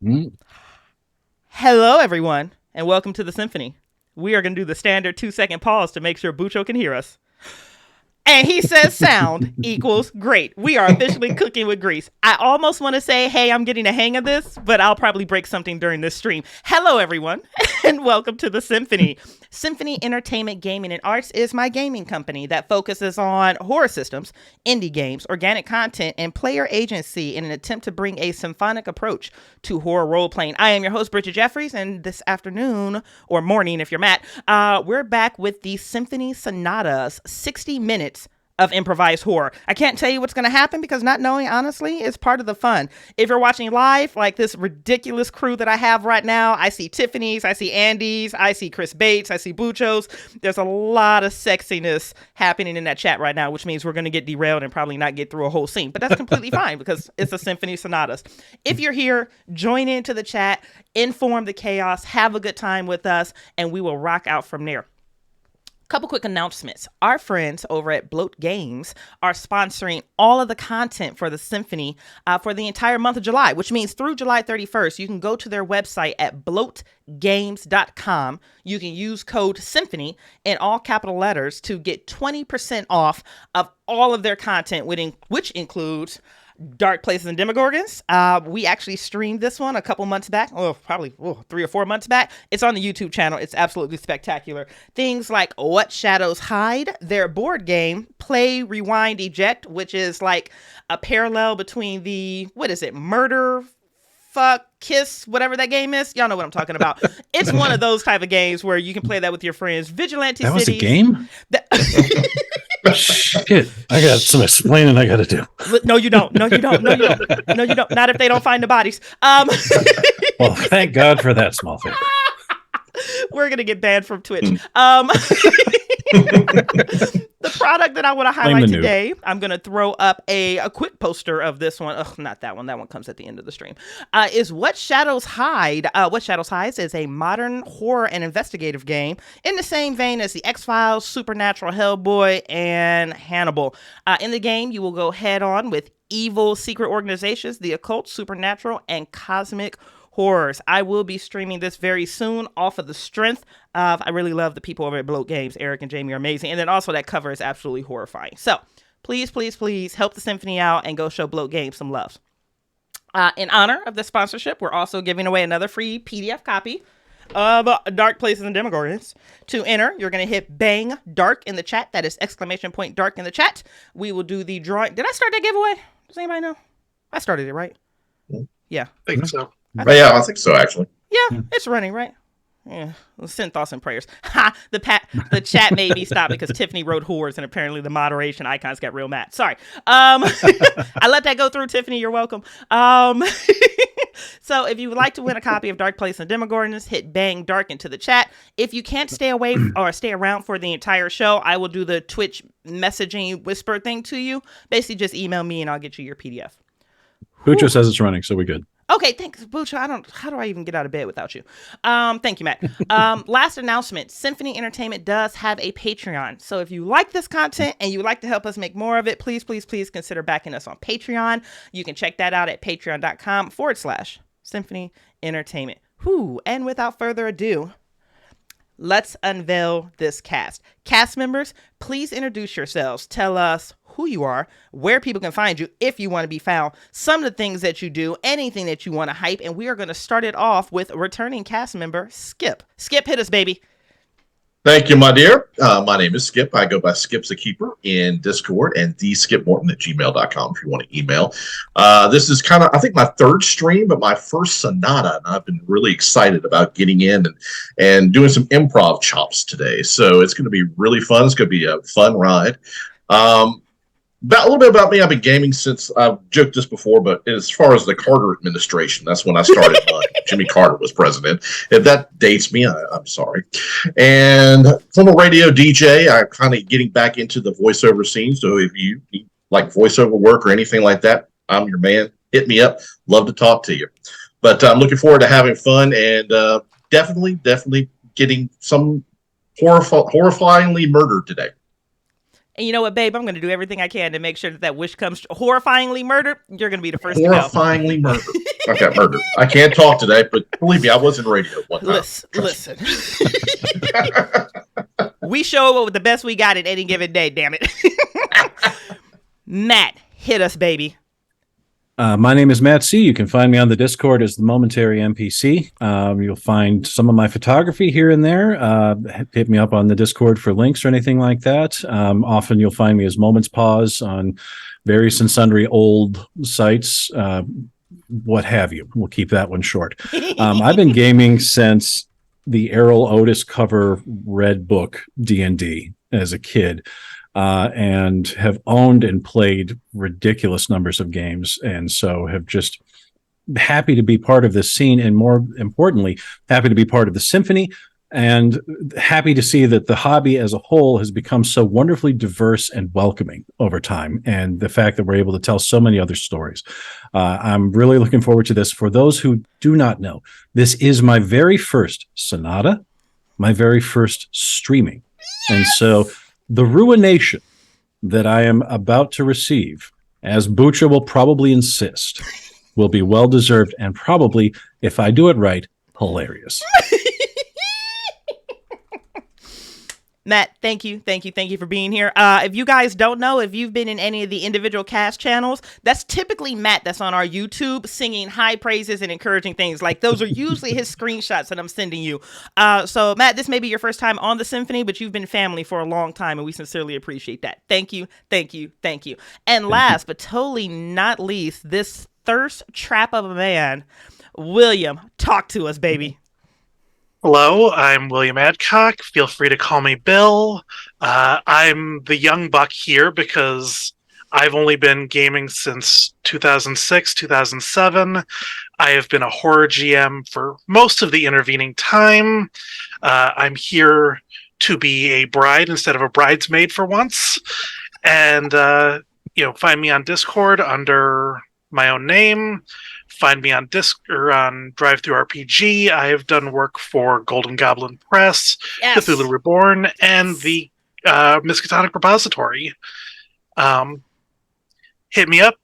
Mm. Hello, everyone, and welcome to the Symphony. We are going to do the standard 2-second pause to make sure Bucho can hear us. And he says sound equals great. We are officially cooking with grease. I almost want to say, hey, I'm getting a hang of this, but I'll probably break something during this stream. Hello, everyone, and welcome to the Symphony. Symphony Entertainment, Gaming, and Arts is my gaming company that focuses on horror systems, indie games, organic content, and player agency in an attempt to bring a symphonic approach to horror role-playing. I am your host, Bridgett Jeffries, and this afternoon, or morning if you're Matt, we're back with the Symphony Sonatas, 60 minutes of improvised horror. I can't tell you what's going to happen because not knowing, honestly, is part of the fun. If you're watching live, like this ridiculous crew that I have right now, I see Tiffany's, I see Andy's, I see Chris Bates, I see Bucho's. There's a lot of sexiness happening in that chat right now, which means we're going to get derailed and probably not get through a whole scene. But that's completely fine because it's a Symphony Sonatas. If you're here, join into the chat, inform the chaos, have a good time with us, and we will rock out from there. Couple quick announcements. Our friends over at Bloat Games are sponsoring all of the content for the Symphony for the entire month of July, which means through July 31st, you can go to their website at bloatgames.com. You can use code Symphony in all capital letters to get 20% off of all of their content, which includes Dark Places and Demogorgons. We actually streamed this one a couple months back, probably 3 or 4 months back. It's on the YouTube channel. It's absolutely spectacular. Things like What Shadows Hide, their board game, Play, Rewind, Eject, which is like a parallel between the, Murder, Fuck, Kiss, whatever that game is. Y'all know what I'm talking about. It's one of those type of games where you can play that with your friends. Vigilante That was Cities. a game? Shit, I got some explaining I got to do. No, you don't. No, you don't. No, you don't. No, you don't. Not if they don't find the bodies. Well, thank God for that small favor. We're going to get banned from Twitch. The product that I want to highlight today, I'm going to throw up a quick poster of this one. Ugh, not that one. That one comes at the end of the stream. Is What Shadows Hide. What Shadows Hides is a modern horror and investigative game in the same vein as the X-Files, Supernatural, Hellboy, and Hannibal. In the game, you will go head on with evil secret organizations, the occult, supernatural, and cosmic horrors. I will be streaming this very soon off of the strength of, I really love the people over at Bloat Games. Eric and Jamie are amazing. And then also that cover is absolutely horrifying. So please, please, please help the Symphony out and go show Bloat Games some love. In honor of the sponsorship, we're also giving away another free PDF copy of Dark Places and Demogorgons. To enter, you're going to hit bang dark in the chat. That is ! Dark in the chat. We will do the drawing. Did I start that giveaway? Does anybody know? I started it, right? Yeah. I think so. I think so, actually. Yeah, it's running, right? Yeah, send thoughts and prayers. Ha! The chat made me stop because Tiffany wrote whores, and apparently the moderation icons got real mad. Sorry. I let that go through, Tiffany. You're welcome. So if you would like to win a copy of Dark Place and Demogorgons, hit bang dark into the chat. If you can't stay away or stay around for the entire show, I will do the Twitch messaging whisper thing to you. Basically, just email me and I'll get you your PDF. Bucho says it's running, so we're good. Okay, thanks, Bucho. How do I even get out of bed without you? Thank you, Matt. Last announcement, Symphony Entertainment does have a Patreon. So if you like this content and you would like to help us make more of it, please, please, please consider backing us on Patreon. You can check that out at patreon.com/Symphony Entertainment. And without further ado, let's unveil this cast. Cast members, please introduce yourselves. Tell us who you are, where people can find you if you want to be found, some of the things that you do, anything that you want to hype. And we are going to start it off with returning cast member Skip. Skip, hit us, baby. Thank you, my dear. My name is Skip. I go by Skip's a Keeper in Discord and theskipmorton@gmail.com if you want to email. This is kind of, I think, my third stream, but my first Sonata, and I've been really excited about getting in and doing some improv chops today. So it's going to be really fun. It's going to be a fun ride. A little bit about me. I've been gaming since, I've joked this before, but as far as the Carter administration, that's when I started. Jimmy Carter was president. If that dates me, I'm sorry. And from a radio DJ, I'm kind of getting back into the voiceover scene. So if you like voiceover work or anything like that, I'm your man. Hit me up. Love to talk to you. But I'm looking forward to having fun and definitely getting some horrifyingly murdered today. And you know what, babe? I'm going to do everything I can to make sure that wish comes horrifyingly murdered. You're going to be the first to know. Horrifyingly murdered. I got murdered. I can't talk today, but believe me, I was in radio one time. Listen. We show up with the best we got at any given day, damn it. Matt, hit us, baby. My name is Matt C. You can find me on the Discord as the Momentary NPC. You'll find some of my photography here and there. Hit me up on the Discord for links or anything like that. Often you'll find me as Moments Pause on various and sundry old sites, what have you. We'll keep that one short. I've been gaming since the Errol Otis cover Red Book D&D as a kid. And have owned and played ridiculous numbers of games. And so have just happy to be part of this scene, and more importantly, happy to be part of the Symphony, and happy to see that the hobby as a whole has become so wonderfully diverse and welcoming over time. And the fact that we're able to tell so many other stories. I'm really looking forward to this. For those who do not know, this is my very first Sonata, my very first streaming. Yes! And so the ruination that I am about to receive, as Bucha will probably insist, will be well-deserved and probably, if I do it right, hilarious. Matt, thank you for being here. If you guys don't know, if you've been in any of the individual cast channels, that's typically Matt that's on our YouTube singing high praises and encouraging things. Like, those are usually his screenshots that I'm sending you. So Matt, this may be your first time on the Symphony, but you've been family for a long time, and we sincerely appreciate that. Thank you. And last but totally not least, this thirst trap of a man, William, talk to us, baby. Hello, I'm William Adcock. Feel free to call me Bill. I'm the young buck here because I've only been gaming since 2006, 2007. I have been a horror GM for most of the intervening time. I'm here to be a bride instead of a bridesmaid for once. And, find me on Discord under my own name. Find me on on DriveThruRPG. I have done work for Golden Goblin Press, yes, Cthulhu Reborn, and the Miskatonic Repository. Hit me up.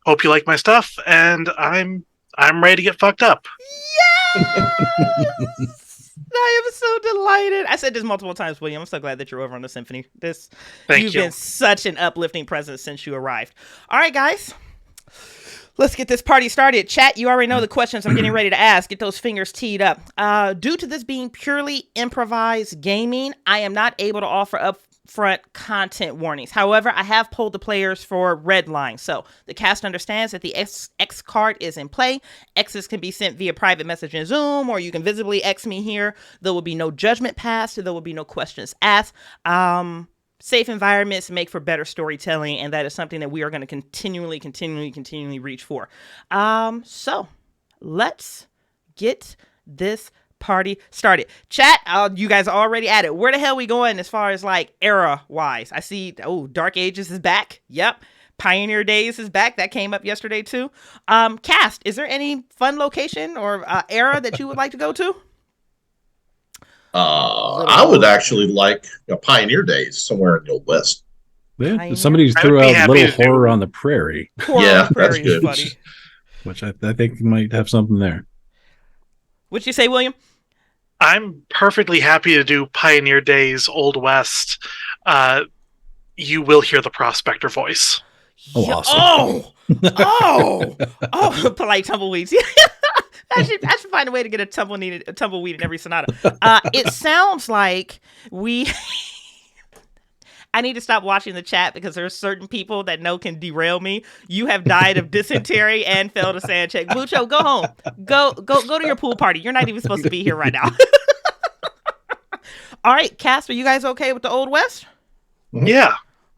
Hope you like my stuff, and I'm ready to get fucked up. Yes! I am so delighted. I said this multiple times, William. I'm so glad that you're over on the Symphony. You've been such an uplifting presence since you arrived. All right, guys. Let's get this party started. Chat, you already know the questions I'm getting ready to ask. Get those fingers teed up. Due to this being purely improvised gaming, I am not able to offer upfront content warnings. However, I have polled the players for red line. So the cast understands that the X card is in play. X's can be sent via private message in Zoom, or you can visibly X me here. There will be no judgment passed. There will be no questions asked. Safe environments make for better storytelling, and that is something that we are going to continually reach for. So let's get this party started. Chat, you guys are already at it. Where the hell we going as far as like era wise? I see, Dark Ages is back. Yep. Pioneer Days is back. That came up yesterday too. Cast, is there any fun location or era that you would like to go to? I would actually like Pioneer Days somewhere in the Old West. Yeah, somebody threw out Little Horror on the Prairie. Yeah, that's good. Which I think might have something there. What'd you say, William? I'm perfectly happy to do Pioneer Days, Old West. You will hear the Prospector voice. Oh, awesome. Oh, polite tumbleweeds. I should find a way to get a tumbleweed in every Sonata. It sounds like I need to stop watching the chat because there are certain people that can derail me. You have died of dysentery and failed a sand check. Bucho, go home. Go to your pool party. You're not even supposed to be here right now. All right, Cast, are you guys okay with the Old West? Yeah.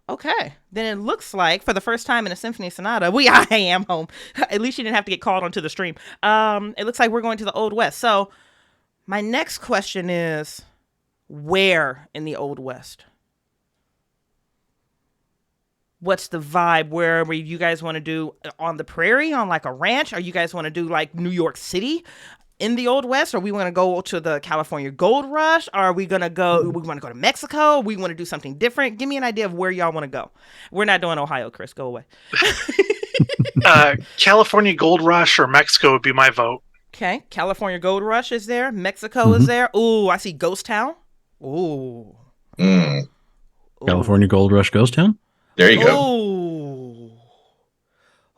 Okay, then it looks like for the first time in a Symphony Sonata, I am home. At least you didn't have to get called onto the stream. It looks like we're going to the Old West. So my next question is, where in the Old West? What's the vibe? Where you guys want to do on the prairie, on like a ranch? Or you guys want to do like New York City? in the Old West? Or we want to go to the California Gold Rush? Or are we going to go, we want to go to Mexico? We want to do something different? Give me an idea of where y'all want to go. We're not doing Ohio, Chris. Go away. California Gold Rush or Mexico would be my vote. Okay. California Gold Rush is there. Mexico is there. Ooh, I see Ghost Town. Ooh. Mm, California Gold Rush Ghost Town. there you go. Oh.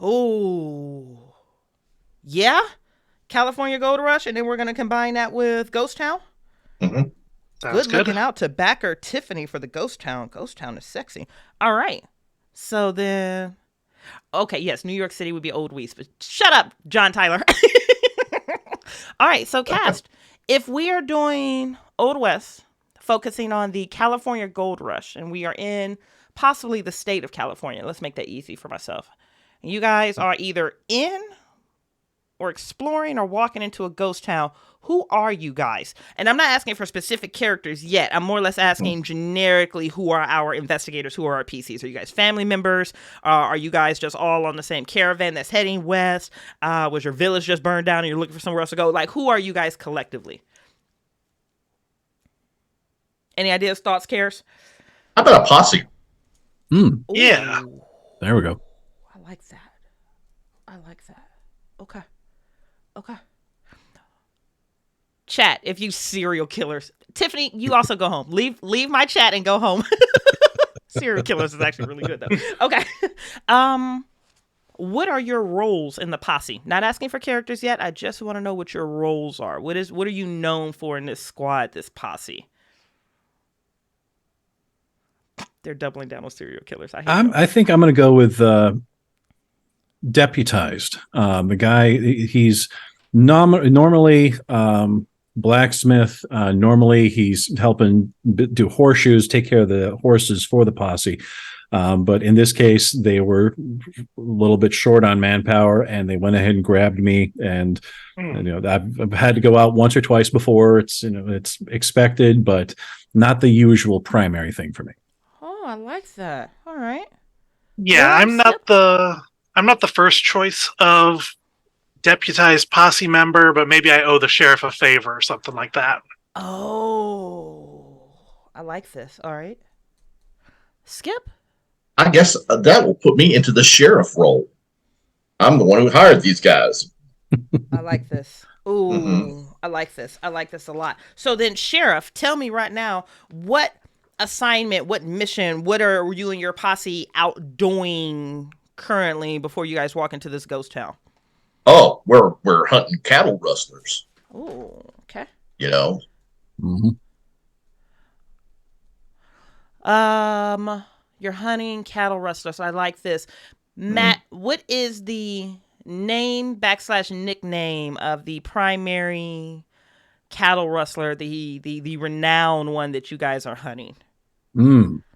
Oh. Yeah? California Gold Rush, and then we're going to combine that with Ghost Town? hmm Sounds Good looking out to backer Tiffany for the Ghost Town. Ghost Town is sexy. All right. So then... Okay, yes, New York City would be Old West, but shut up, John Tyler. All right, so cast. If we are doing Old West, focusing on the California Gold Rush, and we are in possibly the state of California, let's make that easy for myself. And you guys are either in or exploring or walking into a ghost town. Who are you guys? And I'm not asking for specific characters yet. I'm more or less asking generically, who are our investigators? Who are our PCs? Are you guys family members? Are you guys just all on the same caravan that's heading west? Was your village just burned down and you're looking for somewhere else to go? Like, who are you guys collectively? Any ideas, thoughts, cares? How about a posse? Yeah. Ooh, There we go. I like that. I like that. Okay. Okay. Chat, if you serial killers. Tiffany, you also go home. Leave my chat and go home. Serial killers is actually really good though. Okay. What are your roles in the posse? Not asking for characters yet. I just want to know what your roles are. What are you known for in this squad, this posse? They're doubling down on serial killers. I think I'm going to go with deputized. The guy, he's normally blacksmith. Normally he's helping do horseshoes, take care of the horses for the posse. But in this case, they were a little bit short on manpower, and they went ahead and grabbed me. And I've had to go out once or twice before. It's it's expected, but not the usual primary thing for me. Oh, I like that. All right. Yeah, I'm not the first choice of deputized posse member, but maybe I owe the sheriff a favor or something like that. Oh, I like this. All right. Skip? I guess that will put me into the sheriff role. I'm the one who hired these guys. I like this. Ooh, I like this. I like this a lot. So then, Sheriff, tell me right now, what assignment, what mission, what are you and your posse out doing currently before you guys walk into this ghost town? Oh, we're hunting cattle rustlers. Ooh, okay. You know, You're hunting cattle rustlers. I like this. Matt, what is the name / nickname of the primary cattle rustler, the renowned one that you guys are hunting? The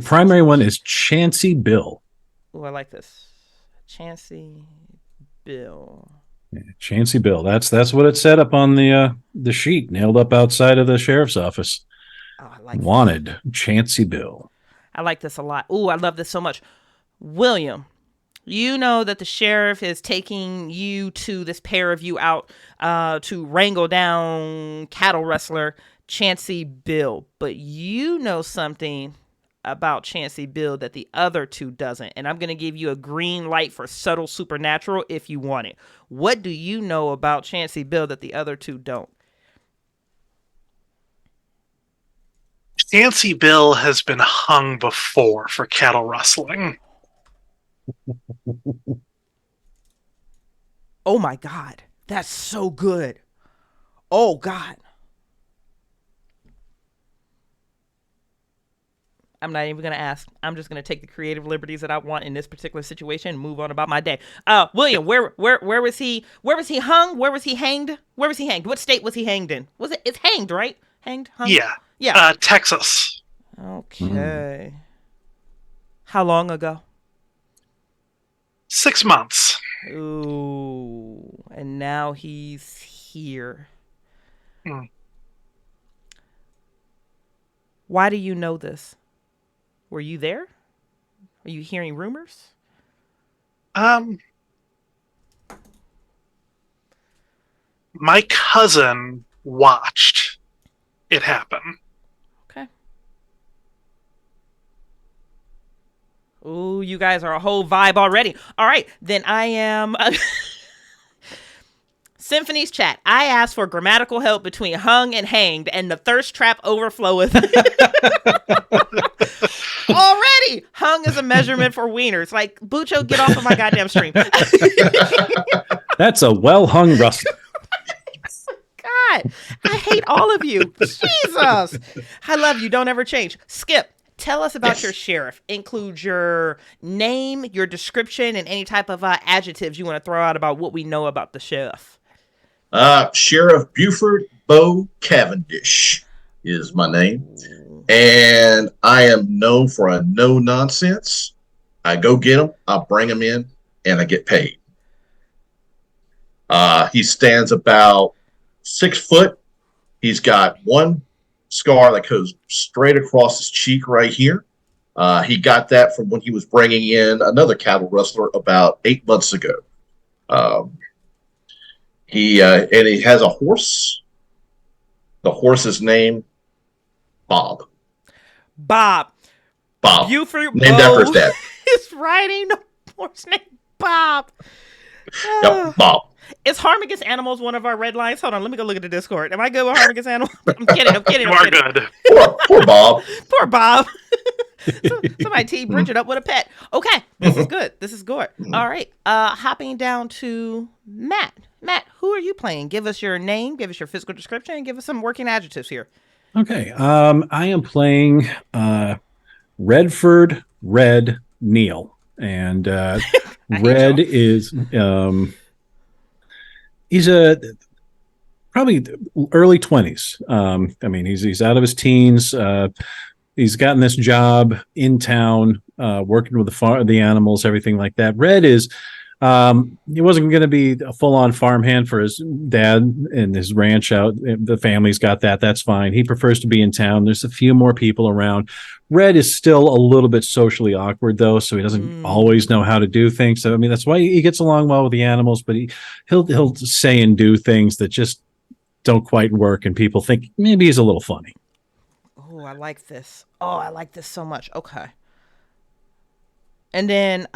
primary one is Chancy Bill. Oh, I like this. Chancy Bill. Yeah, Chancy Bill. That's what it said up on the sheet, nailed up outside of the sheriff's office. Oh, I like Wanted this. Chancy Bill. I like this a lot. Ooh, I love this so much. William, you know that the sheriff is taking you to this pair of you out to wrangle down cattle rustler Chancy Bill, but you know something about Chancy Bill that the other two doesn't, and I'm going to give you a green light for subtle supernatural if you want it. What do you know about Chancy Bill that the other two don't? Chancy Bill has been hung before for cattle rustling. Oh my God, that's so good. Oh God. I'm not even going to ask. I'm just going to take the creative liberties that I want in this particular situation and move on about my day. William, where was he? Where was he hung? Where was he hanged? Where was he hanged? What state was he hanged in? It's hanged, right? Hanged? Hung? Yeah. Yeah. Texas. Okay. How long ago? 6 months. Ooh. And now he's here. Why do you know this? Were you there? Are you hearing rumors? My cousin watched it happen. Okay. Ooh, you guys are a whole vibe already. All right, then I am... Symphony's chat. I asked for grammatical help between hung and hanged, and the thirst trap overfloweth. Already! Hung is a measurement for wieners. Like, Bucho, get off of my goddamn stream. That's a well-hung rustler. God, I hate all of you. Jesus. I love you. Don't ever change. Skip, tell us about your sheriff. Include your name, your description, and any type of adjectives you want to throw out about what we know about the sheriff. Sheriff Buford Bo Cavendish is my name. And I am known for a no nonsense. I go get them, I bring them in, and I get paid. He stands about 6 foot. He's got one scar that goes straight across his cheek right here. He got that from when he was bringing in another cattle rustler about 8 months ago. He has a horse. The horse's name, Bob. Bob. Buford named after his dad. Is riding the horse named Bob. Yep, Bob. Is Harm Against Animals one of our red lines? Hold on, let me go look at the Discord. Am I good with Harm Against Animals? I'm kidding. You are good. Poor Bob. Poor Bob. Somebody tee Bridgett up with a pet. Okay, this is good. All right, hopping down to Matt. Matt, who are you playing? Give us your name, give us your physical description, and give us some working adjectives here. Okay. I am playing Redford Red Neal. And Red is he's probably early 20s. I mean, he's out of his teens. He's gotten this job in town, working with the animals, everything like that. Red is he wasn't going to be a full-on farmhand for his dad and his ranch out. The family's got that. That's fine. He prefers to be in town. There's a few more people around. Red is still a little bit socially awkward, though, so he doesn't always know how to do things. So, I mean, that's why he gets along well with the animals, but he'll say and do things that just don't quite work, and people think maybe he's a little funny. Oh, I like this. I like this so much. Okay. And then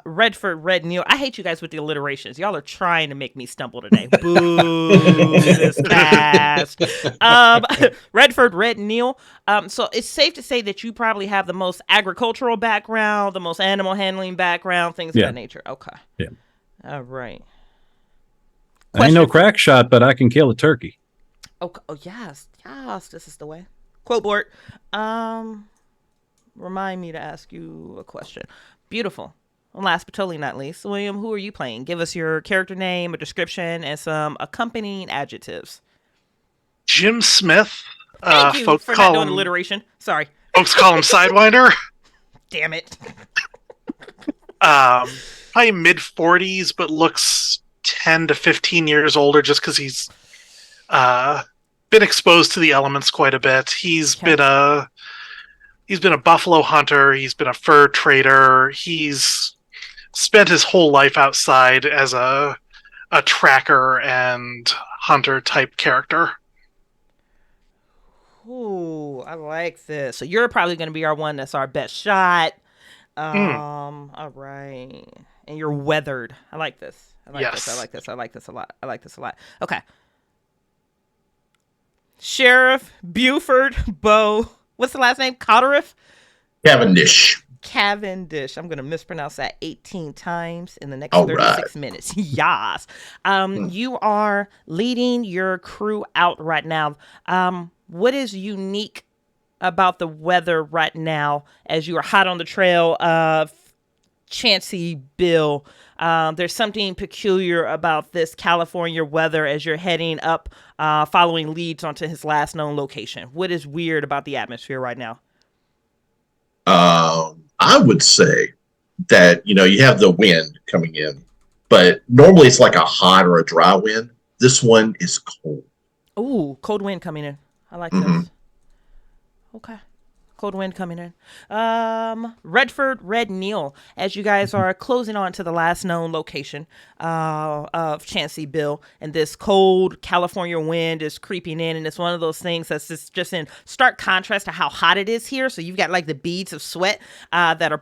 Redford Red Neal. I hate you guys with the alliterations. Y'all are trying to make me stumble today. Boo, this cast. Redford Red Neal. So it's safe to say that you probably have the most agricultural background, the most animal handling background, things of that nature. Okay. Yeah. All right. I ain't no crack shot, but I can kill a turkey. Oh yes. This is the way. Quote board. Remind me to ask you a question. Beautiful. And last but totally not least, William, who are you playing? Give us your character name, a description, and some accompanying adjectives. Jim Smith. Thank you for not doing alliteration. Sorry. Folks call him Sidewinder. Damn it. Probably mid-40s, but looks 10 to 15 years older just because he's been exposed to the elements quite a bit. He's been a buffalo hunter. He's been a fur trader. He's spent his whole life outside as a tracker and hunter type character. Ooh, I like this. So you're probably going to be our one that's our best shot. All right. And you're weathered. I like this. I like this a lot. Okay. Sheriff Buford Bo. What's the last name? Cavendish. I'm going to mispronounce that 18 times in the next 36 minutes. Yas. You are leading your crew out right now. What is unique about the weather right now as you are hot on the trail of Chancey Bill? There's something peculiar about this California weather as you're heading up, following leads onto his last known location. What is weird about the atmosphere right now? I would say that, you have the wind coming in, but normally it's like a hot or a dry wind. This one is cold. Ooh, cold wind coming in. I like this. Okay. Cold wind coming in. Redford, Red Neil. As you guys are closing on to the last known location of Chancey Bill, and this cold California wind is creeping in, and it's one of those things that's just in stark contrast to how hot it is here. So you've got like the beads of sweat that are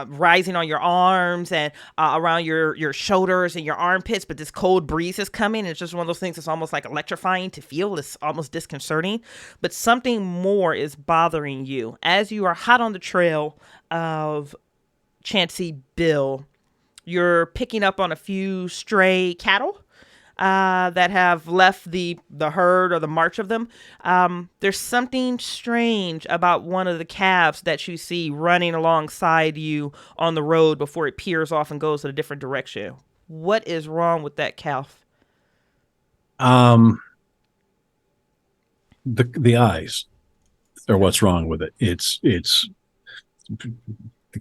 rising on your arms and around your shoulders and your armpits, but this cold breeze is coming. And it's just one of those things that's almost like electrifying to feel. It's almost disconcerting, but something more is bothering you as you are hot on the trail of Chancey Bill. You're picking up on a few stray cattle that have left the herd or the march of them. There's something strange about one of the calves that you see running alongside you on the road before it peers off and goes in a different direction. What is wrong with that calf? The eyes are what's wrong with it. It's the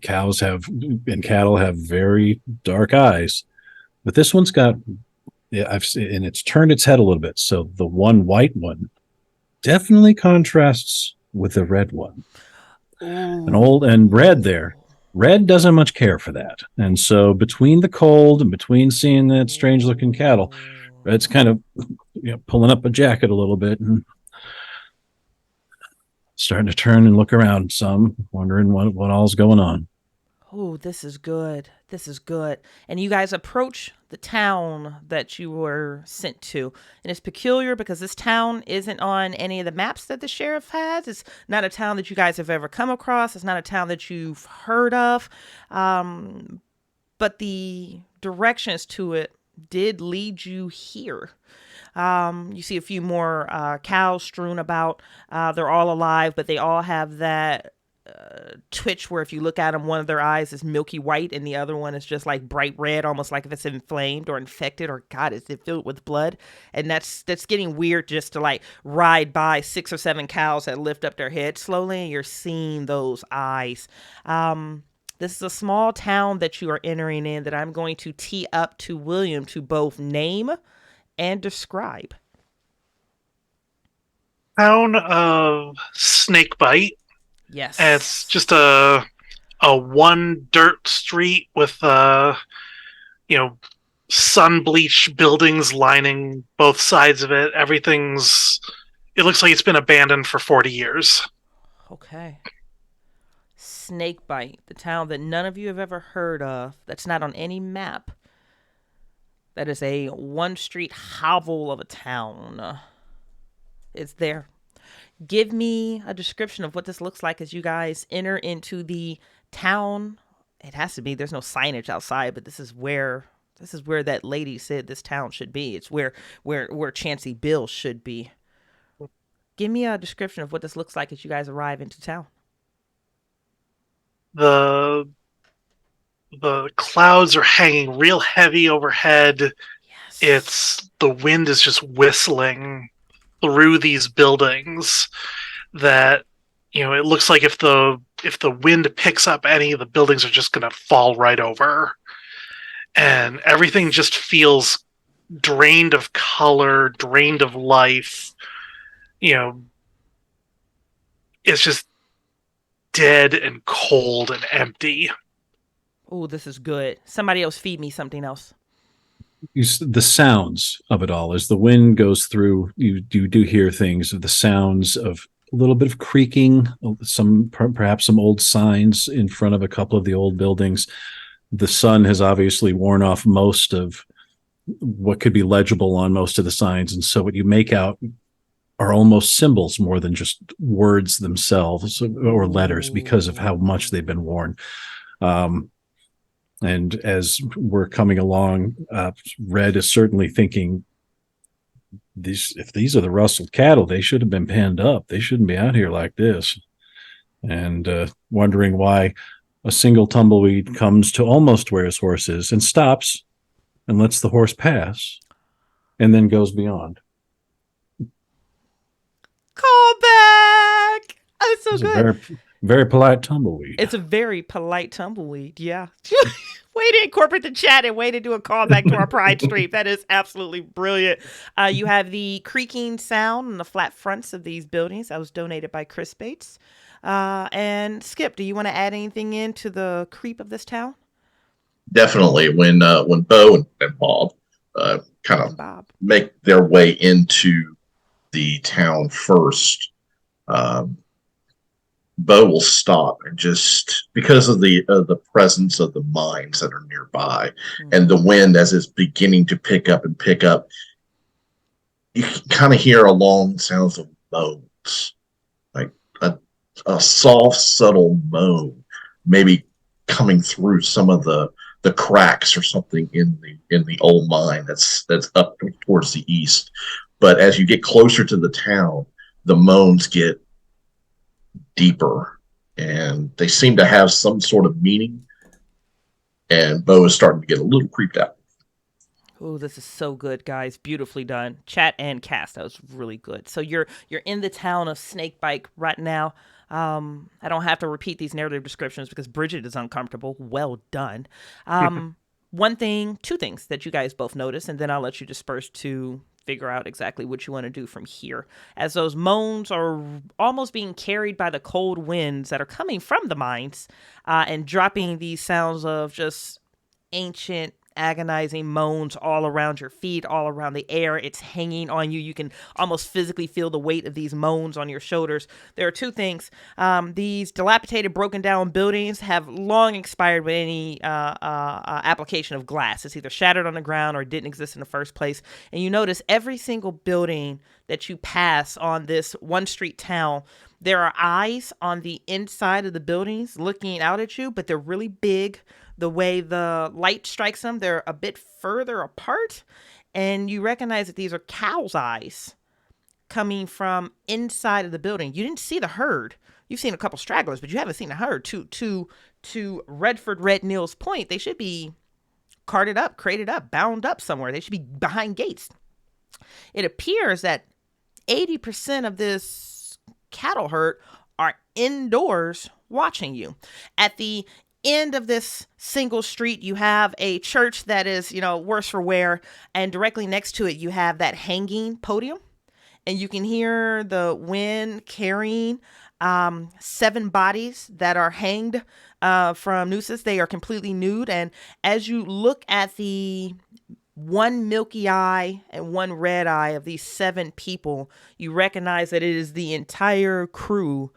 cows have and cattle have very dark eyes, but this one's got, I've seen, and it's turned its head a little bit. So the one white one definitely contrasts with the red one. An old and red there. Red doesn't much care for that. And so between the cold and between seeing that strange looking cattle, Red's kind of pulling up a jacket a little bit and starting to turn and look around some, wondering what all's going on. Oh, this is good. This is good. And you guys approach the town that you were sent to. And it's peculiar because this town isn't on any of the maps that the sheriff has. It's not a town that you guys have ever come across. It's not a town that you've heard of. But the directions to it did lead you here. You see a few more cows strewn about. They're all alive, but they all have that twitch where if you look at them, one of their eyes is milky white and the other one is just like bright red, almost like if it's inflamed or infected, or God, is it filled with blood? And that's getting weird just to like ride by 6 or 7 cows that lift up their heads slowly and you're seeing those eyes. This is a small town that you are entering in that I'm going to tee up to William to both name and describe. Town of Snakebite. Yes. And it's just a one dirt street with sun bleached buildings lining both sides of it. It looks like it's been abandoned for 40 years. Okay. Snakebite, the town that none of you have ever heard of, that's not on any map. That is a one street hovel of a town. It's there. Give me a description of what this looks like as you guys enter into the town. It has to be. There's no signage outside, but this is where that lady said this town should be. It's where Chancey Bill should be. Give me a description of what this looks like as you guys arrive into town. The clouds are hanging real heavy overhead. Yes. The wind is just whistling through these buildings that, it looks like if the wind picks up any, the buildings are just going to fall right over. And everything just feels drained of color, drained of life. It's just dead and cold and empty. Oh, this is good. Somebody else feed me something else. The sounds of it all as the wind goes through, you do hear things of the sounds of a little bit of creaking, perhaps some old signs in front of a couple of the old buildings. The sun has obviously worn off most of what could be legible on most of the signs, and so what you make out are almost symbols more than just words themselves or letters because of how much they've been worn. And as we're coming along, Red is certainly thinking, if these are the rustled cattle, they should have been penned up. They shouldn't be out here like this. And wondering why a single tumbleweed comes to almost where his horse is and stops and lets the horse pass and then goes beyond. Call back! Oh, it's so It's good. a very, very polite tumbleweed. It's a very polite tumbleweed, yeah. Way to incorporate the chat and way to do a callback to our Pride stream. That is absolutely brilliant. You have the creaking sound and the flat fronts of these buildings. That was donated by Chris Bates. And Skip, do you want to add anything into the creep of this town? Definitely, when Bo and Bob kind of And Bob. make their way into the town first, um, Bo will stop and just because of the presence of the mines that are nearby and the wind as it's beginning to pick up, you can kind of hear along sounds of moans, like a soft, subtle moan, maybe coming through some of the cracks or something in the old mine that's up towards the east. But as you get closer to the town, the moans get deeper, and they seem to have some sort of meaning. And Bo is starting to get a little creeped out. Oh, this is so good, guys. Beautifully done. Chat and cast. That was really good. So you're in the town of Snakebite right now. I don't have to repeat these narrative descriptions because Bridgett is uncomfortable. Well done. Two things that you guys both notice, and then I'll let you disperse to figure out exactly what you want to do from here. As those moans are almost being carried by the cold winds that are coming from the mines, and dropping these sounds of just ancient agonizing moans all around your feet, all around the air. It's hanging on you. You can almost physically feel the weight of these moans on your shoulders. There are two things. These dilapidated, broken down buildings have long expired with any application of glass. It's either shattered on the ground or didn't exist in the first place. And you notice every single building that you pass on this one street town, there are eyes on the inside of the buildings looking out at you, but they're really big. The way the light strikes them, they're a bit further apart, and you recognize that these are cow's eyes coming from inside of the building. You didn't see the herd. You've seen a couple stragglers, but you haven't seen the herd. To Redford Red Neil's point, they should be carted up, crated up, bound up somewhere. They should be behind gates. It appears that 80% of this cattle herd are indoors watching you. At the end of this single street, you have a church that is, worse for wear, and directly next to it, you have that hanging podium, and you can hear the wind carrying 7 bodies that are hanged from nooses. They are completely nude, and as you look at the one milky eye and one red eye of these 7 people, you recognize that it is the entire crew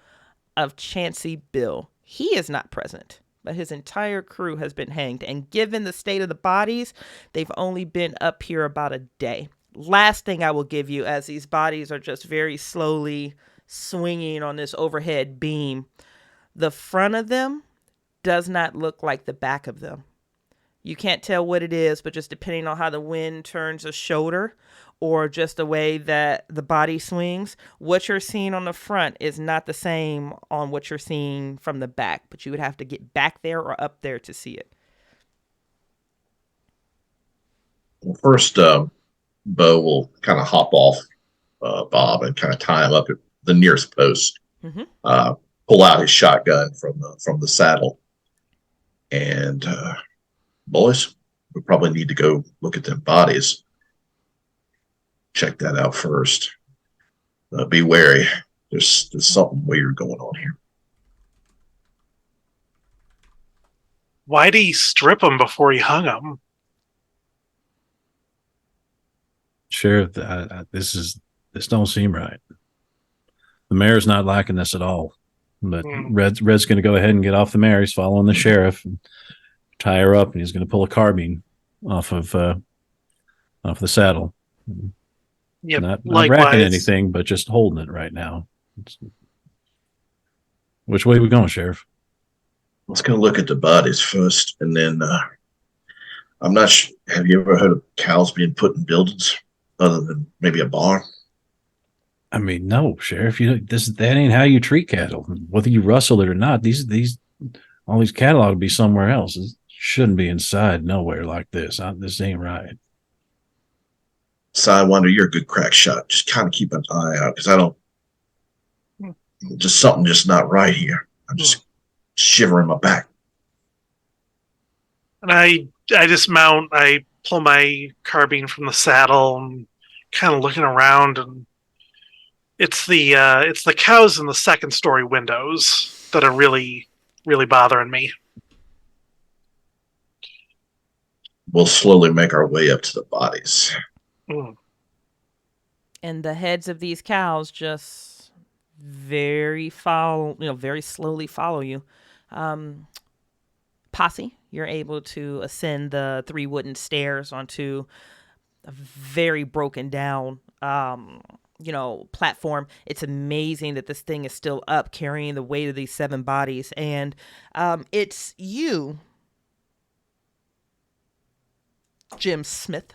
of Chancey Bill. He is not present, but his entire crew has been hanged. And given the state of the bodies, they've only been up here about a day. Last thing I will give you, as these bodies are just very slowly swinging on this overhead beam, the front of them does not look like the back of them. You can't tell what it is, but just depending on how the wind turns a shoulder or just the way that the body swings, what you're seeing on the front is not the same on what you're seeing from the back, but you would have to get back there or up there to see it. Well, first, Bo will kind of hop off Bob and kind of tie him up at the nearest post. Pull out his shotgun from the saddle, and boys, we probably need to go look at them bodies. Check that out first. Be wary. There's something weird going on here. Why'd he strip him before he hung him? Sheriff, this don't seem right. The mayor's not liking this at all. But Red's going to go ahead and get off the mare. He's following the sheriff, and tie her up, and he's going to pull a carbine off the saddle. Yep, not racking anything, but just holding it right now. Which way are we going, Sheriff? Let's go look at the bodies first, and then I'm not sure. Have you ever heard of cows being put in buildings other than maybe a barn? I mean, no, Sheriff. That ain't how you treat cattle. Whether you rustle it or not, all these cattle ought to be somewhere else. It shouldn't be inside nowhere like this. This ain't right. Sidewinder, you're a good crack shot. Just kind of keep an eye out, because I don't. Just something just not right here. I'm just shivering my back. And I dismount. I pull my carbine from the saddle and kind of looking around, and It's the cows in the second story windows that are really bothering me. We'll slowly make our way up to the bodies. Mm. And the heads of these cows just very slowly follow you. Posse, you're able to ascend the 3 wooden stairs onto a very broken down platform. It's amazing that this thing is still up, carrying the weight of these 7 bodies. And it's you, Jim Smith,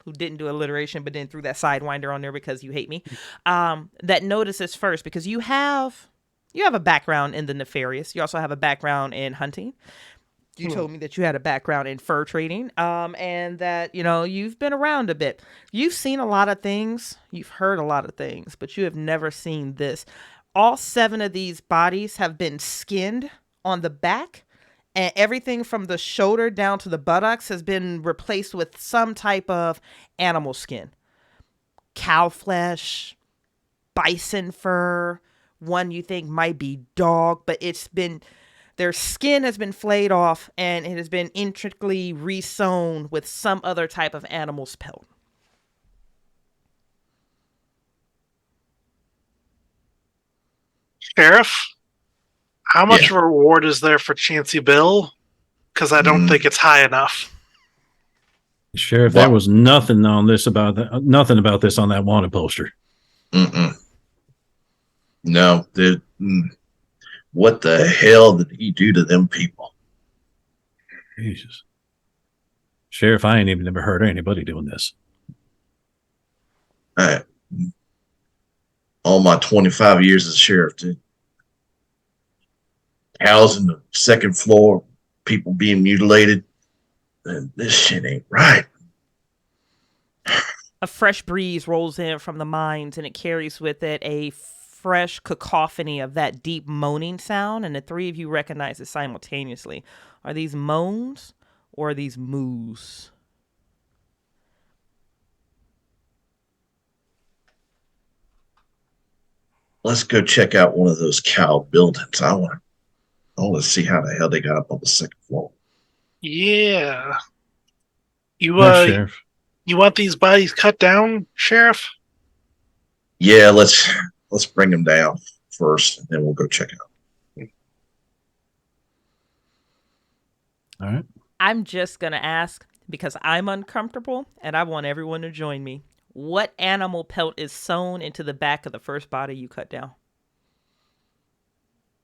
who didn't do alliteration but then threw that sidewinder on there because you hate me, that notices first, because you have a background in the nefarious. You also have a background in hunting. You told me that you had a background in fur trading, and that, you've been around a bit. You've seen a lot of things. You've heard a lot of things, but you have never seen this. All 7 of these bodies have been skinned on the back, and everything from the shoulder down to the buttocks has been replaced with some type of animal skin. Cow flesh, bison fur, one you think might be dog, but their skin has been flayed off and it has been intricately re-sewn with some other type of animal's pelt. Sheriff, how much reward is there for Chancy Bill? Because I don't think it's high enough. Sheriff, there was nothing about this on that wanted poster. No, what the hell did he do to them people? Jesus. Sheriff, I ain't even never heard of anybody doing this. All my 25 years as sheriff, dude. Cows in the second floor, people being mutilated. This shit ain't right. A fresh breeze rolls in from the mines, and it carries with it a fresh cacophony of that deep moaning sound, and the 3 of you recognize it simultaneously. Are these moans or are these moos? Let's go check out one of those cow buildings. I want to see how the hell they got up on the second floor. Yeah. Sheriff. You want these bodies cut down, Sheriff? Yeah, let's bring them down first, and then we'll go check it out. All right. I'm just going to ask, because I'm uncomfortable and I want everyone to join me. What animal pelt is sewn into the back of the first body you cut down?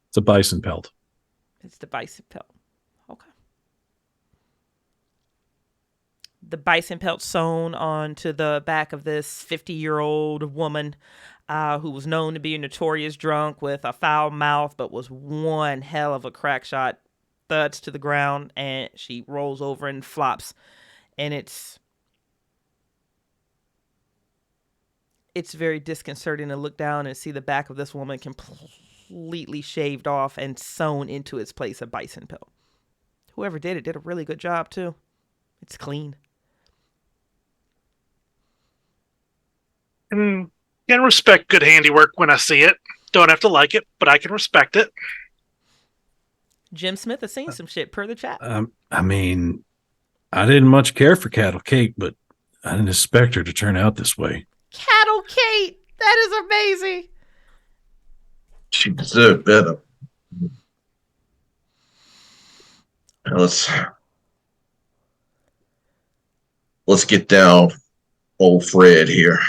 It's a bison pelt. It's the bison pelt. Okay. The bison pelt sewn onto the back of this 50-year-old woman who was known to be a notorious drunk with a foul mouth, but was one hell of a crack shot. Thuds to the ground, and she rolls over and flops. And it's very disconcerting to look down and see the back of this woman completely shaved off and sewn into its place a bison pelt. Whoever did a really good job too. It's clean. Can respect good handiwork when I see it. Don't have to like it, but I can respect it. Jim Smith has seen some shit per the chat. I mean, I didn't much care for Cattle Kate, but I didn't expect her to turn out this way. Cattle Kate! That is amazing! She deserved better. Let's get down old Fred here.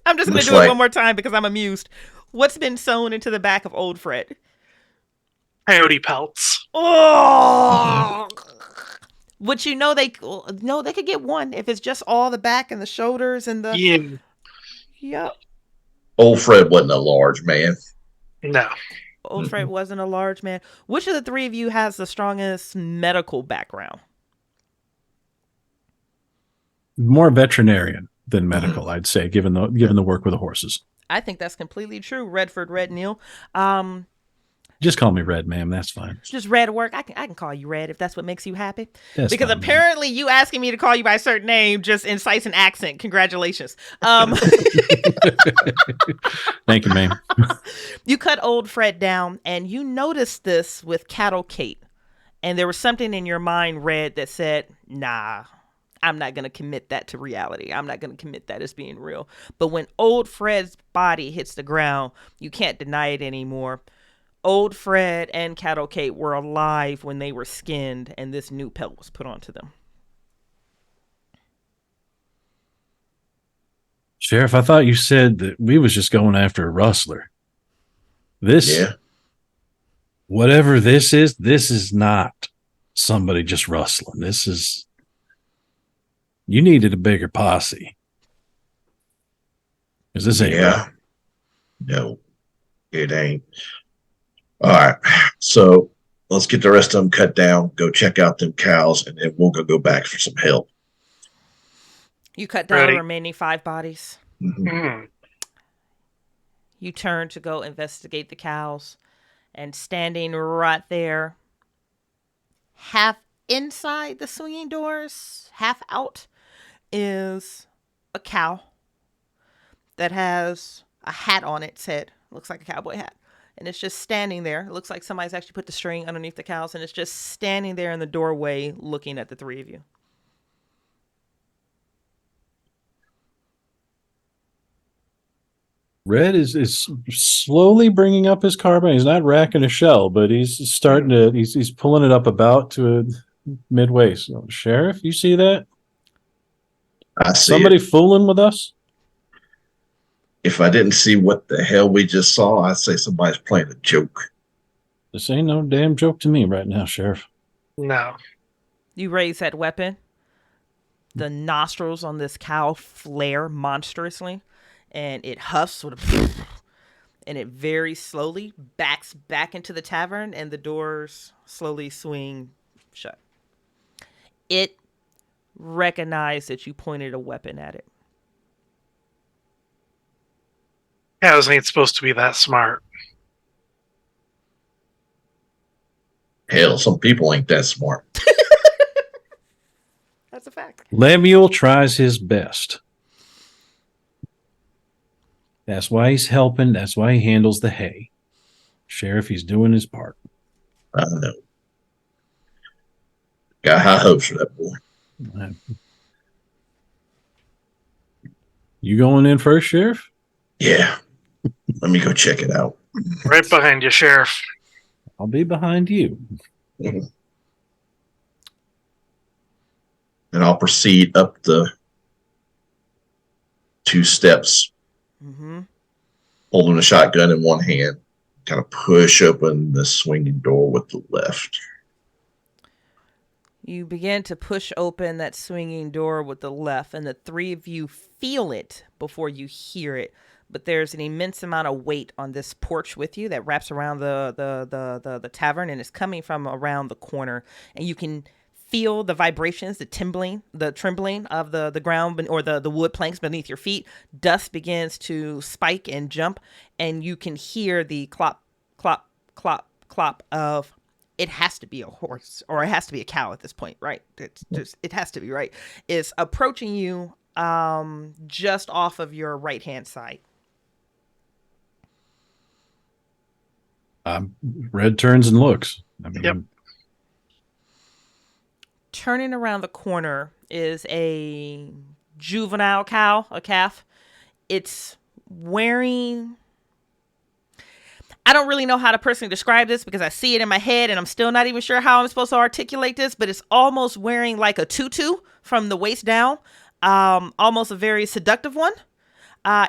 I'm just going to do it one more time because I'm amused. What's been sewn into the back of old Fred? Coyote pelts. Oh! Which they could get one if it's just all the back and the shoulders and the... Yeah. Yep. Old Fred wasn't a large man. No. Old Fred wasn't a large man. Which of the 3 of you has the strongest medical background? More veterinarian than medical, I'd say, given the work with the horses. I think that's completely true. Redford Red Neal. Just call me Red, ma'am. That's fine. Just Red work. I can call you Red if that's what makes you happy. That's because fine, apparently you asking me to call you by a certain name just incites an accent. Congratulations. Thank you, ma'am. You cut old Fred down, and you noticed this with Cattle Kate. And there was something in your mind, Red, that said, nah, I'm not going to commit that to reality. I'm not going to commit that as being real. But when old Fred's body hits the ground, you can't deny it anymore. Old Fred and Cattle Kate were alive when they were skinned, and this new pelt was put onto them. Sheriff, I thought you said that we was just going after a rustler. Whatever this is not somebody just rustling. You needed a bigger posse. Because this ain't right. No, it ain't. All right, so let's get the rest of them cut down, go check out them cows, and then we'll go back for some help. You cut down the remaining 5 bodies. Mm-hmm. You turn to go investigate the cows, and standing right there, half inside the swinging doors, half out, is a cow that has a hat on its head. Looks like a cowboy hat. And it's just standing there. It looks like somebody's actually put the string underneath the cows, and it's just standing there in the doorway looking at the 3 of you. Red is slowly bringing up his carbine. He's not racking a shell, but he's starting to, he's pulling it up about to a midway. So, Sheriff, you see that? I see somebody fooling with us? If I didn't see what the hell we just saw, I'd say somebody's playing a joke. This ain't no damn joke to me right now, Sheriff. No. You raise that weapon. The nostrils on this cow flare monstrously, and it huffs sort of, and it very slowly backs back into the tavern, and the doors slowly swing shut. It recognized that you pointed a weapon at it. Cows ain't supposed to be that smart. Hell, some people ain't that smart. That's a fact. Lemuel tries his best. That's why he's helping. That's why he handles the hay. Sheriff, he's doing his part. I know. Got high hopes for that boy. You going in first, Sheriff? Yeah. Let me go check it out. Right behind you, Sheriff. I'll be behind you. Mm-hmm. And I'll proceed up the 2 steps, holding a shotgun in one hand, kind of push open the swinging door with the left. You begin to push open that swinging door with the left, and the 3 of you feel it before you hear it. But there's an immense amount of weight on this porch with you that wraps around the tavern, and it's coming from around the corner. And you can feel the vibrations, the trembling of the ground or the wood planks beneath your feet. Dust begins to spike and jump, and you can hear the clop, clop, clop, clop of, it has to be a horse, or it has to be a cow at this point, right? It has to be, right? It's approaching you just off of your right-hand side. Red turns and looks. Yep. Turning around the corner is a juvenile cow, a calf. It's wearing... I don't really know how to personally describe this because I see it in my head and I'm still not even sure how I'm supposed to articulate this, but it's almost wearing like a tutu from the waist down. Almost a very seductive one.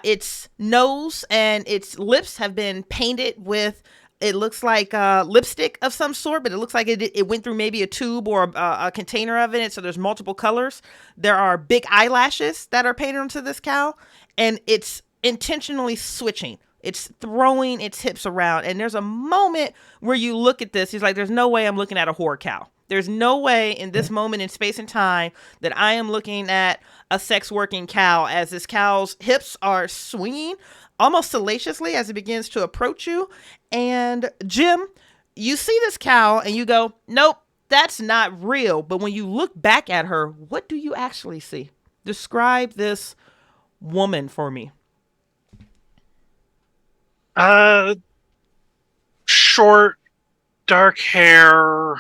Its nose and its lips have been painted with... It looks like lipstick of some sort, but it looks like it went through maybe a tube or a container of it. So there's multiple colors. There are big eyelashes that are painted onto this cow, and it's intentionally switching. It's throwing its hips around. And there's a moment where you look at this. He's like, there's no way I'm looking at a whore cow. There's no way in this moment in space and time that I am looking at a sex working cow as this cow's hips are swinging. almost salaciously as it begins to approach you. And Jim, you see this cow and you go, nope, that's not real. But when you look back at her, what do you actually see? Describe this woman for me. Short, dark hair,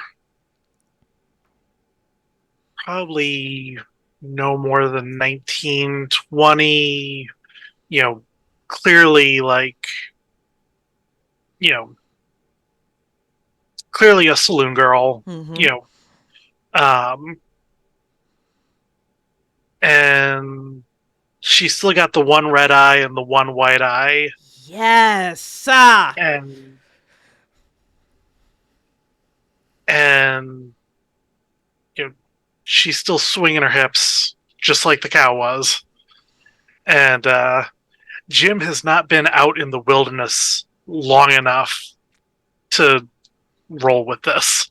probably no more than 19, 20, clearly clearly a saloon girl, and she's still got the one red eye and the one white eye. Yes. And she's still swinging her hips just like the cow was. And Jim has not been out in the wilderness long enough to roll with this.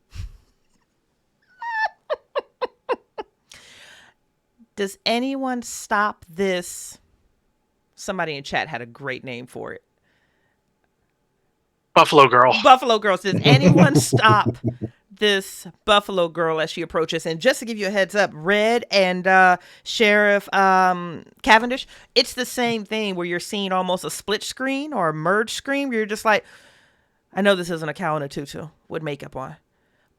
Does anyone stop this? Somebody in chat had a great name for it. Buffalo Girl. Buffalo Girls. Does anyone stop this Buffalo Girl as she approaches? And just to give you a heads up, Red and Sheriff Cavendish, it's the same thing where you're seeing almost a split screen or a merge screen. You're just like, I know this isn't a cow in a tutu with makeup on,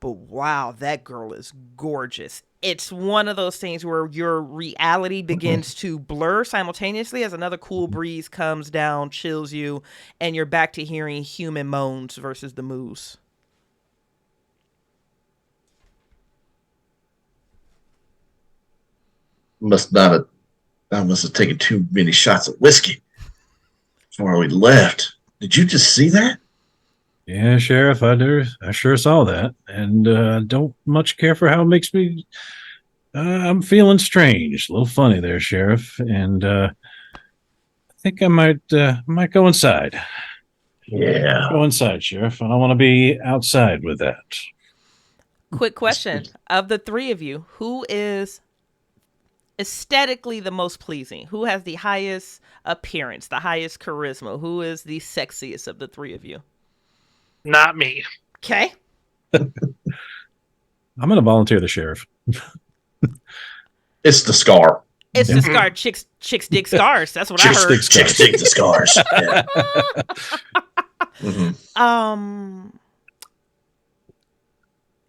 but wow, that girl is gorgeous. It's one of those things where your reality begins to blur simultaneously as another cool breeze comes down, chills you, and you're back to hearing human moans versus the moose. I must have taken too many shots of whiskey before we left. Did you just see that? Yeah, Sheriff, I sure saw that, and don't much care for how it makes me. I'm feeling strange, a little funny there, Sheriff, and I think I might go inside. Yeah, Go inside, Sheriff. I don't want to be outside with that. Quick question: of the three of you, who is aesthetically the most pleasing? Who has the highest appearance, the highest charisma? Who is the sexiest of the three of you? Not me. Okay. I'm going to volunteer the sheriff. it's the scar. It's the scar. Chicks dig scars. That's what I heard. Chicks dig the scars. Yeah.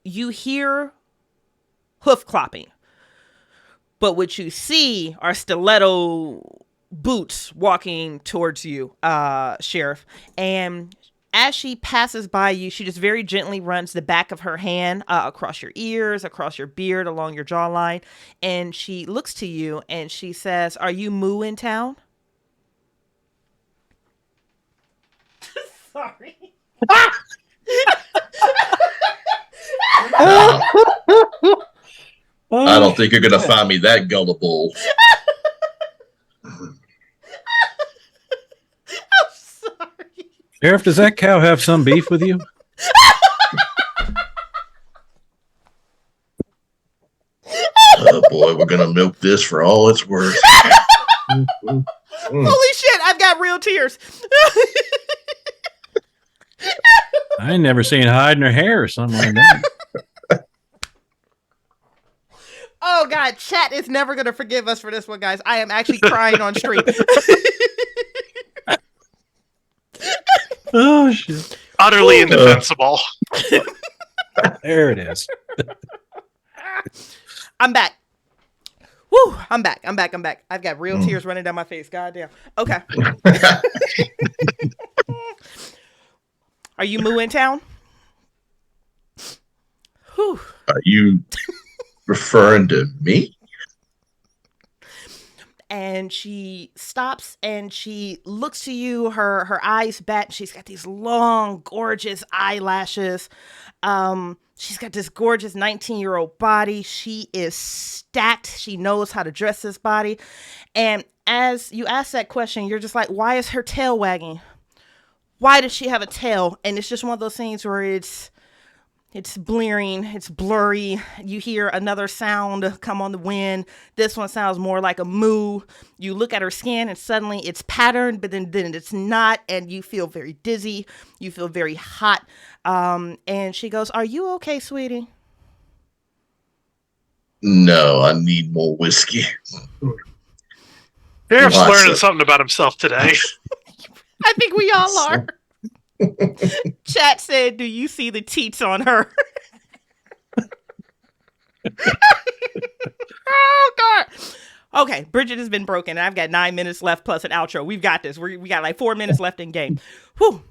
You hear hoof clopping, but what you see are stiletto boots walking towards you, Sheriff. And as she passes by you, she just very gently runs the back of her hand across your ears, across your beard, along your jawline. And she looks to you and she says, "Are you Moo in town?" Sorry. I don't think you're going to find me that gullible. Sheriff, does that cow have some beef with you? Oh boy, we're gonna milk this for all it's worth. Holy shit, I've got real tears. I ain't never seen hide nor hair or something like that. Oh god, chat is never gonna forgive us for this one, guys. I am actually crying on stream. Oh shit! Utterly indefensible. There it is. I'm back. Woo! I'm back. I've got real tears running down my face. Goddamn. Okay. Are you Moo in town? Whew. Are you referring to me? And she stops and she looks to you, her eyes bat. She's got these long, gorgeous eyelashes. She's got this gorgeous 19-year-old body. She is stacked. She knows how to dress this body. And as you ask that question, you're just like, why is her tail wagging? Why does she have a tail? And it's just one of those things where It's blearing, it's blurry. You hear another sound come on the wind. This one sounds more like a moo. You look at her skin and suddenly it's patterned, but then it's not, and you feel very dizzy. You feel very hot. And she goes, "Are you okay, sweetie?" No, I need more whiskey. Sheriff's Lots learning of- something about himself today. I think we all are. Chat said, "Do you see the teats on her?" Oh, God. Okay, Bridgett has been broken. I've got 9 minutes left plus an outro. We've got this. We got like 4 minutes left in game. Whew.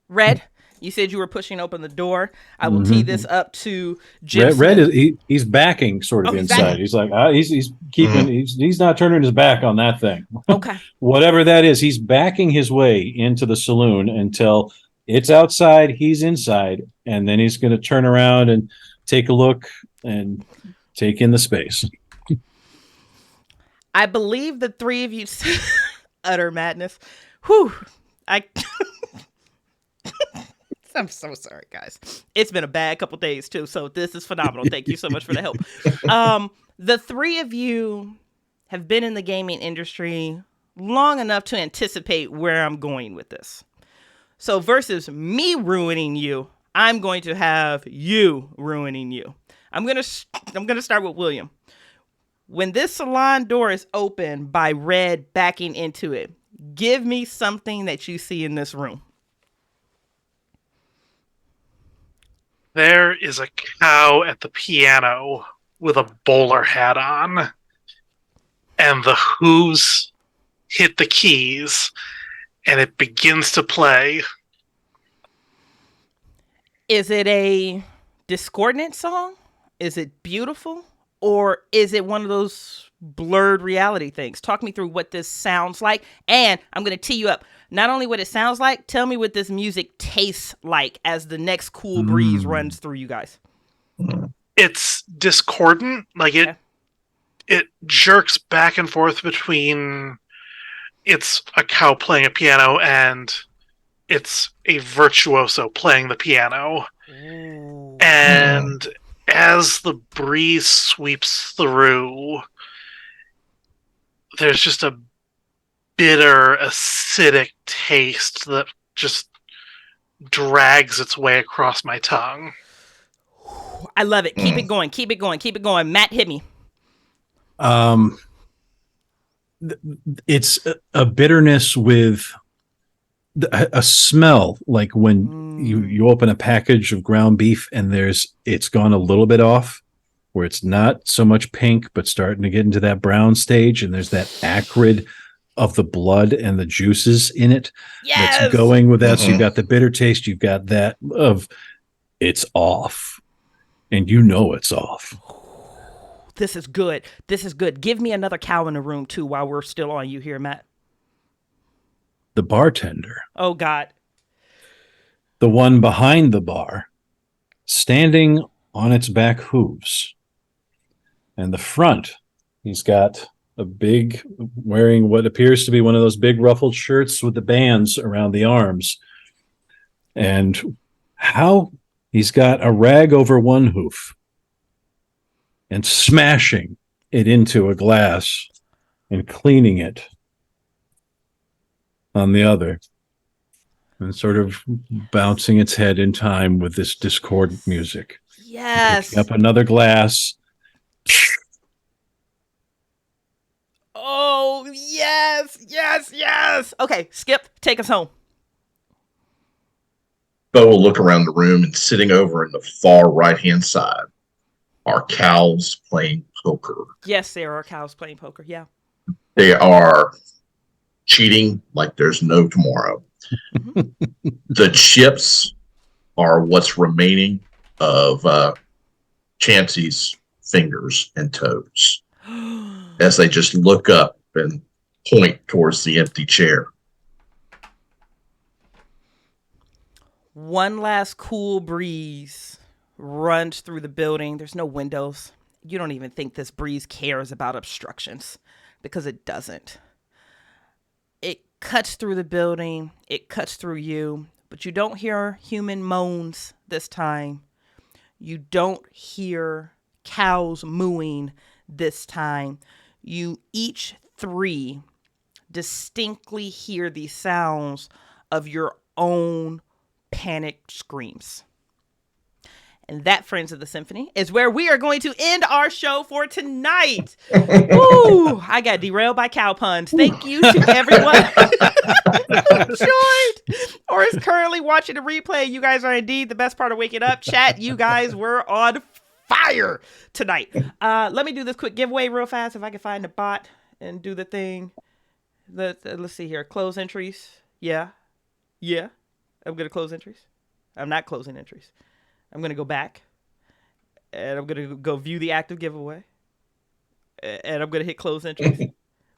Red, you said you were pushing open the door. I will tee this up to Jim Red Smith. is he's backing sort of Oh, he's inside. backing. He's like he's keeping he's not turning his back on that thing. Okay. Whatever that is, he's backing his way into the saloon until it's outside, he's inside, and then he's going to turn around and take a look and take in the space. I believe the three of you utter madness. Whew. I'm so sorry, guys. It's been a bad couple days too, so this is phenomenal. Thank you so much for the help. The three of you have been in the gaming industry long enough to anticipate where I'm going with this. So versus me ruining you, I'm going to have you ruining you. I'm gonna start with William. When this salon door is open by Red backing into it, give me something that you see in this room. There is a cow at the piano with a bowler hat on, and the hooves hit the keys, and it begins to play. Is it a discordant song? Is it beautiful? Or is it one of those blurred reality things? Talk me through what this sounds like. And I'm going to tee you up. Not only what it sounds like, tell me what this music tastes like as the next cool breeze runs through you guys. It's discordant. Like it jerks back and forth between it's a cow playing a piano and it's a virtuoso playing the piano. Ooh. And as the breeze sweeps through, there's just a bitter, acidic taste that just drags its way across my tongue. I love it. Keep it going. Keep it going. Keep it going. Matt, hit me. It's a bitterness with a smell, like when you open a package of ground beef and it's gone a little bit off, where it's not so much pink but starting to get into that brown stage, and there's that acrid of the blood and the juices in it that's going with that. So you've got the bitter taste, you've got that of it's off, and you know it's off. This is good. This is good. Give me another cow in the room too while we're still on you here, Matt. The bartender. Oh, God. The one behind the bar, standing on its back hooves. And the front, he's got wearing what appears to be one of those big ruffled shirts with the bands around the arms. And how he's got a rag over one hoof and smashing it into a glass and cleaning it on the other, and sort of bouncing its head in time with this discordant music. Yes. Picking up another glass. Oh, yes, yes, yes. Okay, Skip, take us home. Bo will look around the room, and sitting over in the far right-hand side are cows playing poker. Yes, there are cows playing poker, yeah. They are cheating like there's no tomorrow. The chips are what's remaining of Chancey's fingers and toes as they just look up and point towards the empty chair. One last cool breeze runs through the building. There's no windows. You don't even think this breeze cares about obstructions, because it doesn't. It cuts through the building. It cuts through you. but you don't hear human moans this time. You don't hear cows mooing this time. You each three distinctly hear the sounds of your own panicked screams. And that, friends of the Symphony, is where we are going to end our show for tonight. Woo! I got derailed by cow puns. Thank you to everyone who joined or is currently watching the replay. You guys are indeed the best part of waking up. Chat, you guys were on fire tonight. Let me do this quick giveaway real fast if I can find the bot and do the thing. Let's see here. Close entries. Yeah. I'm going to close entries. I'm not closing entries. I'm going to go back, and I'm going to go view the active giveaway, and I'm going to hit close entries.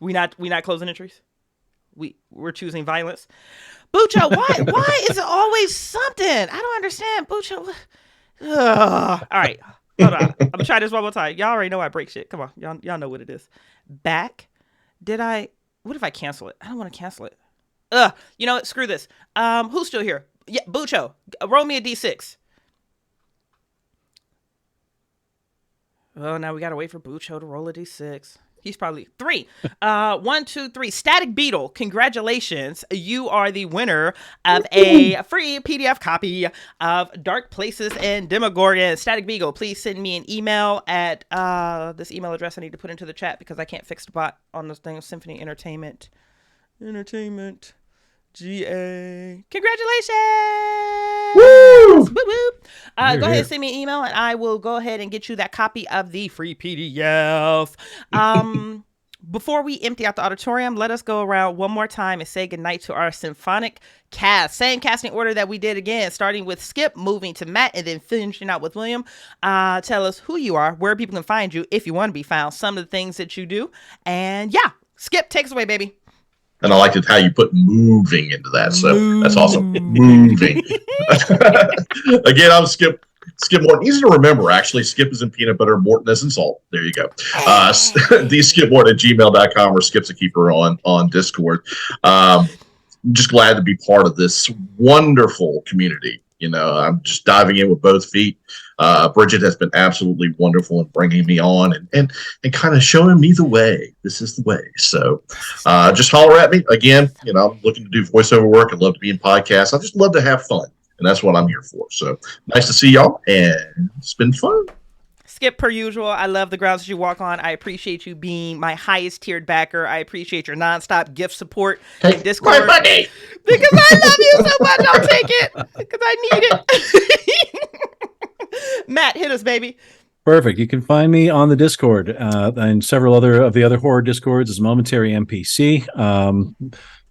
we not closing entries. We're choosing violence. Bucho, why is it always something? I don't understand, Bucho. All right, hold on. I'm gonna try this one more time. Y'all already know I break shit. Come on, y'all know what it is. Back. What if I cancel it? I don't want to cancel it. You know what? Screw this. Who's still here? Yeah, Bucho. Roll me a d6. Oh, now we gotta wait for Bucho to roll a d6. He's probably 3. 1, 2, 3. Static Beetle, congratulations. You are the winner of a free PDF copy of Dark Places and Demogorgon. Static Beetle, please send me an email at this email address I need to put into the chat because I can't fix the bot on this thing. Symphony Entertainment. GA. Congratulations! Woo! Woo woo. Go ahead and send me an email and I will go ahead and get you that copy of the free PDF. Before we empty out the auditorium, let us go around one more time and say goodnight to our symphonic cast. Same casting order that we did again, starting with Skip, moving to Matt, and then finishing out with William. Tell us who you are, where people can find you if you want to be found, some of the things that you do. And yeah, Skip, take us away, baby. And I liked it how you put moving into that. So that's awesome. Moving. Again, I'm Skip Morton. Easy to remember, actually. Skip is in peanut butter, Morton is in salt. There you go. theskipmorton@gmail.com or Skip's a Keeper on Discord. Just glad to be part of this wonderful community. You know, I'm just diving in with both feet. Bridgett has been absolutely wonderful in bringing me on and kind of showing me the way. This is the way. So just holler at me. Again, you know, I'm looking to do voiceover work. I love to be in podcasts. I just love to have fun. And that's what I'm here for. So nice to see y'all. And it's been fun. Skip, per usual, I love the grounds that you walk on. I appreciate you being my highest tiered backer. I appreciate your nonstop gift support in Discord. My money! Because I love you so much, I'll take it. Because I need it. Matt, hit us, baby. Perfect. You can find me on the Discord and several other of the other horror Discords as Momentary NPC.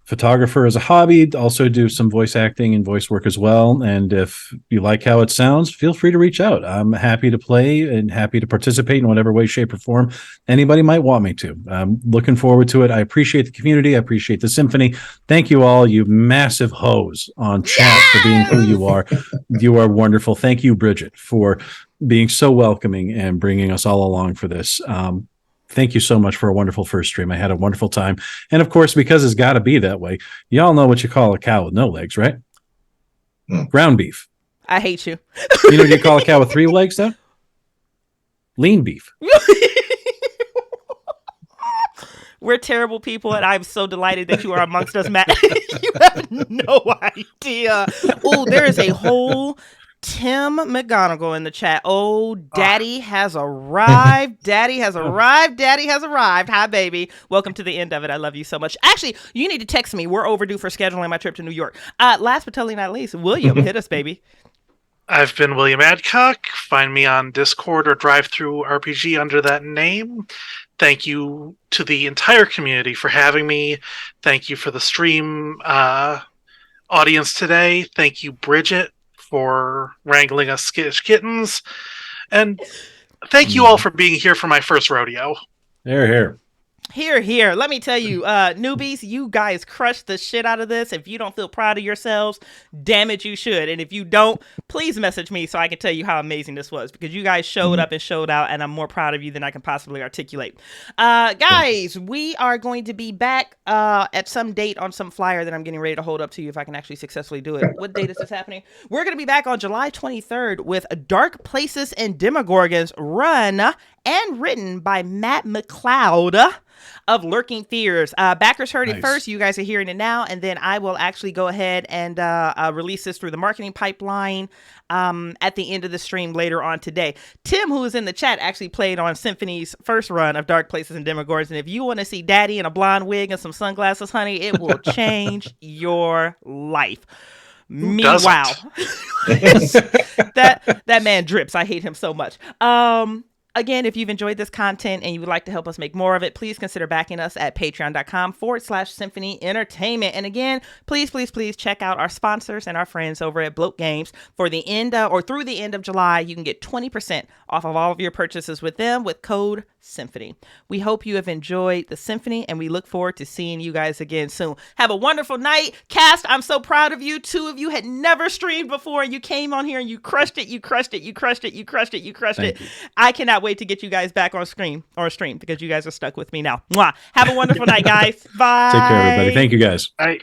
Photographer as a hobby, also do some voice acting and voice work as well. And if you like how it sounds, feel free to reach out. I'm happy to play and happy to participate in whatever way, shape, or form anybody might want me to. I'm looking forward to it. I appreciate the community. I appreciate the Symphony. Thank you all, you massive hoes on chat for being who you are. You are wonderful. Thank you, Bridgett, for being so welcoming and bringing us all along for this. Thank you so much for a wonderful first stream. I had a wonderful time. And of course, because it's got to be that way, y'all know what you call a cow with no legs, right? Ground beef. I hate you. You know what you call a cow with 3 legs, though? Lean beef. We're terrible people, and I'm so delighted that you are amongst us, Matt. You have no idea. Oh, there is a whole Tim McGonigal in the chat. Oh, Daddy has arrived. Daddy has arrived. Daddy has arrived. Hi, baby. Welcome to the end of it. I love you so much. Actually, you need to text me. We're overdue for scheduling my trip to New York. Last but totally not least, William, hit us, baby. I've been William Adcock. Find me on Discord or Drive-Thru RPG under that name. Thank you to the entire community for having me. Thank you for the stream audience today. Thank you, Bridgett, for wrangling us skittish kittens. And thank you all for being here for my first rodeo. Here. Here. Let me tell you, newbies, you guys crushed the shit out of this. If you don't feel proud of yourselves, damn it, you should. And if you don't, please message me so I can tell you how amazing this was, because you guys showed up and showed out, and I'm more proud of you than I can possibly articulate. Guys, we are going to be back at some date on some flyer that I'm getting ready to hold up to you if I can actually successfully do it. What date is this happening? We're going to be back on July 23rd with Dark Places and Demogorgons, run and written by Matt McLeod of Lurking Fears. Backers heard it first. You guys are hearing it now. And then I will actually go ahead and release this through the marketing pipeline at the end of the stream later on today. Tim, who is in the chat, actually played on Symphony's first run of Dark Places and Demogorgons. And if you want to see Daddy in a blonde wig and some sunglasses, honey, it will change your life. Meanwhile, that man drips. I hate him so much. Again, if you've enjoyed this content and you would like to help us make more of it, please consider backing us at patreon.com/Symphony Entertainment. And again, please check out our sponsors and our friends over at Bloat Games. For the end or through the end of July, you can get 20% off of all of your purchases with them with code Symphony. We hope you have enjoyed the Symphony, and we look forward to seeing you guys again soon. Have a wonderful night. Cast, I'm so proud of you. 2 of you had never streamed before, and you came on here and you crushed it. I cannot wait to get you guys back on stream because you guys are stuck with me now. Mwah. Have a wonderful night, guys. Bye. Take care, everybody. Thank you, guys. Bye.